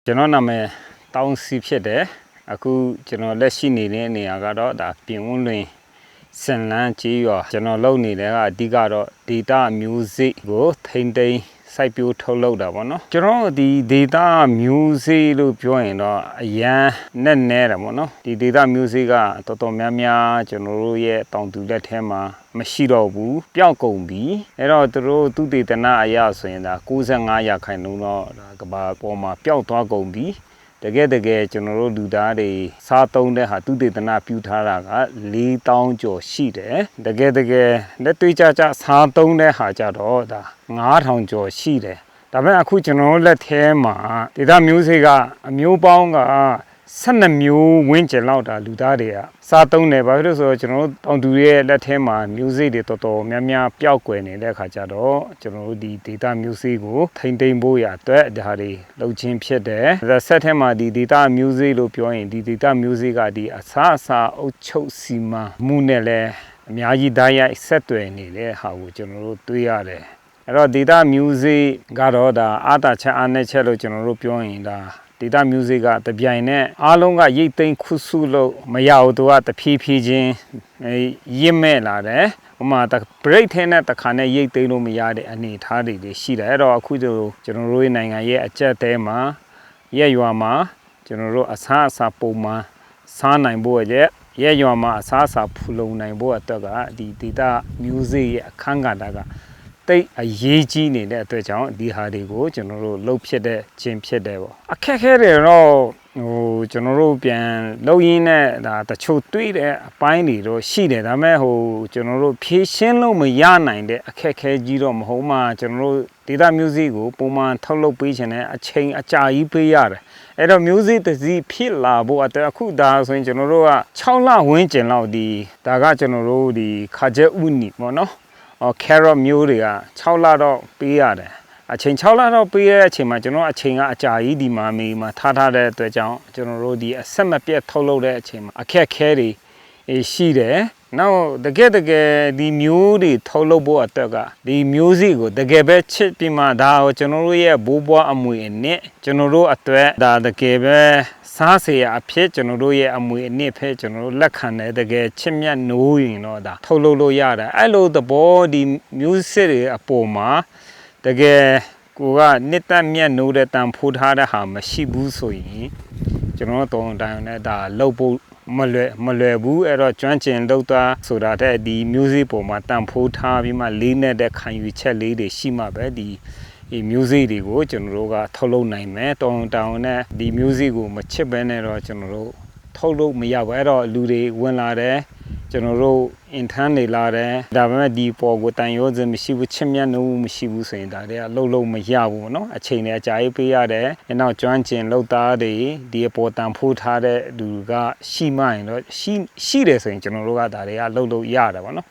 ကျွန်တော်နာမည်တောင်းစီဖြစ်တယ်အခုကျွန်တော်လက်ရှိနေတဲ့နေရာကတော့ဒါပြင်ဝန်းလွင်စင်လန်းကြီးရွာကျွန်တော်လုပ်နေတဲ့ကအဓိကတော့ data music ကိုထိန်းသိမ်းစိုက်ပျိုးထုတ်လုပ်တာပေါ့နော်ကျွန်တော်ဒီ data music လို့ပြောရင်တော့အရန်နဲ့နေတာပေါ့နော်ဒီ data music ကတော်တော်များများကျွန်တော်တို့ရဲ့တောင်သူလက်ထဲမှာမရှိတော့ဘူးပျောက်ကုန်ပြီအဲ့တော့သူတို့သူတေသနာအရာဆိုရင်ဒါ95%တော့ဒါကဘာပေါ်မှာပျောက်သွားကုန်ပြီတကယ်ကျွန်တော်တို့လူသားတွေစားသုံးတဲ့ဟာသူတေသနာပြုထားတာက4000ကျော်ရှိတယ်တကယ်လက်တွေ့ကြစားသုံးတဲ့ဟာကြတော့ဒါ9000ကျော်ရှိတယ်ဒါပေမဲ့အခုကျွန်တော်လက်ထဲမှာ data music ကအမျိုးပေါင်းက12မျိုးဝန်းကျင်လောက်ဒါလူသားတွေကစားသုံးတယ်ဘာဖြစ်လို့ဆိုတော့ကျွန်တော်တို့တောင်သူရဲ့လက်ထဲမှာ music တွေတော်တော်များများပျောက်ကွယ်နေတဲ့အခါကျတော့ကျွန်တော်တို့ဒီ data music ကိုထိန်းသိမ်းဖို့ရအတွက်ဒါတွေလုပ်ချင်းဖြစ်တယ်ဆက်ထဲမှာဒီ data music လို့ပြောရင်ဒီ data music ကဒီအစားအုပ်ချုပ်စီမံမှုနဲ့လည်းအများကြီးဓာတ်ရိုက်ဆက်သွယ်နေတဲ့ဟာကိုကျွန်တော်တို့တွေ့ရတယ်အဲ့တော့ data music ကတော့ဒါအာတာချက်အားနဲ့ချက်လို့ကျွန်တော်တို့ပြောရင်ဒါdata music ကတပြိုင်နဲ့အားလုံးကရိတ်သိမ်းခုစုလို့မရဘူးသူကတဖြည်းဖြည်းချင်းရင့်မဲ့လာတယ်ဟိုမှာ break ထဲနဲ့တခါနဲ့ရိတ်သိမ်းလို့မရတဲ့အနေအထားတွေရှိတယ်အဲ့တော့အခုကျွန်တော်တို့နိုင်ငံရဲ့အကြက်တဲမှာရက်ရွာမှာကျွန်တော်တို့အစားပုံမှန်စားနိုင်ဖို့ရက်ရွာမှာအစားဖူလုံနိုင်ဖို့အတွက်ကဒီ data music ရဲ့အခန်းကဏ္ဍကတိတ်အရေးကြီးနေတဲ့အတွက်ကြောင့်ဒီဟာတွေကိုကျွန်တော်တို့လှုပ်ဖြစ်တဲ့ခြင်းဖြစ်တယ်ပေါ့အခက်ခဲတွေတော့ကျွန်တော်တို့ပြန်လှုပ်ရင်းနဲ့ဒါတချို့တွေးတဲ့အပိုင်းတွေတော့ရှိတယ်ဒါပေမဲ့ကျွန်တော်တို့ဖြည့်ရှင်းလို့မရနိုင်တဲ့အခက်ခဲကြီးတော့မဟုတ်မှကျွန်တော်တို့ data music ကိုပုံမှန်ထုတ်လုပ်ပေးခြင်းနဲ့အချိန်အကြာကြီးပေးရတယ်အဲ့တော့ music တစ်စီးဖြစ်လာဖို့အတွက်အခုဒါဆိုရင်ကျွန်တော်တို့က6လဝန်းကျင်လောက်ဒီဒါကကျွန်တော်တို့ဒီခါကျက်ဥနီပေါ့နော်carrot မျိုးတွေက6လတော့ပေးရတယ်အချိန်6လတော့ပေးရတဲ့အချိန်မှာကျွန်တော်အချိန်ကအကြာကြီးဒီမှာမေးမှာထားတဲ့အတွက်ကြောင့်ကျွန်တော်တို့ဒီအဆက်မပြတ်ထုတ်လုပ်တဲ့အချိန်မှာအခက်ခဲတွေရှိတယ်နောက်တကယ်ဒီမျိုးတွေထုတ်လုပ်ဖို့အတွက်ကဒီ music ကိုတကယ်ပဲချစ်ပြီးမှဒါကိုကျွန်တော်တို့ရဲ့ဘိုးဘွားအမွေအနှစ်ကျွန်တော်တို့အတွက်ဒါတကယ်ပဲစားစရာအဖြစ်ကျွန်တော်တို့ရဲ့အမွေအနှစ်ဖဲကျွန်တော်တို့လက်ခံတဲ့တကယ်ချစ်မြတ်နိုးရင်တော့ဒါထုတ်လုပ်လို့ရတယ်အဲ့လိုသဘောဒီ music တွေအပေါ်မှာတကယ်ကိုကနှစ်သက်မြတ်နိုးတဲ့တန်ဖိုးထားတဲ့ဟာမရှိဘူးဆိုရင်ကျွန်တော်တို့တောင်းတိုင်းနဲ့ဒါလုပ်ဖို့မလွယ်ဘူးအဲ့တော့ကျွမ်းကျင်လုပ်သားဆိုတာတဲ့ဒီ music ပေါ်မှာတန်ဖိုးထားပြီးမှလေးနဲ့တဲ့ခံယူချက်လေးတွေရှိမှပဲဒီ music တွေကိုကျွန်တော်တို့ကထုတ်လုပ်နိုင်မယ်တောင်းနဲ့ဒီ music ကိုမချစ်ဘဲနဲ့တော့ကျွန်တော်တို့ထုတ်လုပ်မရဘူးအဲ့တော့လူတွေဝင်လာတယ်ကျွန်တော်တို့ intern နေလာတယ်ဒါပေမဲ့ဒီပေါ်ကိုတန်ရောစင်မရှိဘူးချစ်မြတ်နိုးမရှိဘူးဆိုရင်ဒါတွေကလှုပ်လို့မရဘူးပေါ့နော်အချိန်နဲ့အကြာကြီးပေးရတယ်နောက်ကျွမ်းကျင်လုပ်သားတွေဒီအပေါ်တန်ဖိုးထားတဲ့လူကရှိမှရင်တော့ရှိတယ်ဆိုရင်ကျွန်တော်တို့ကဒါတွေကလှုပ်လို့ရတယ်ပေါ့နော်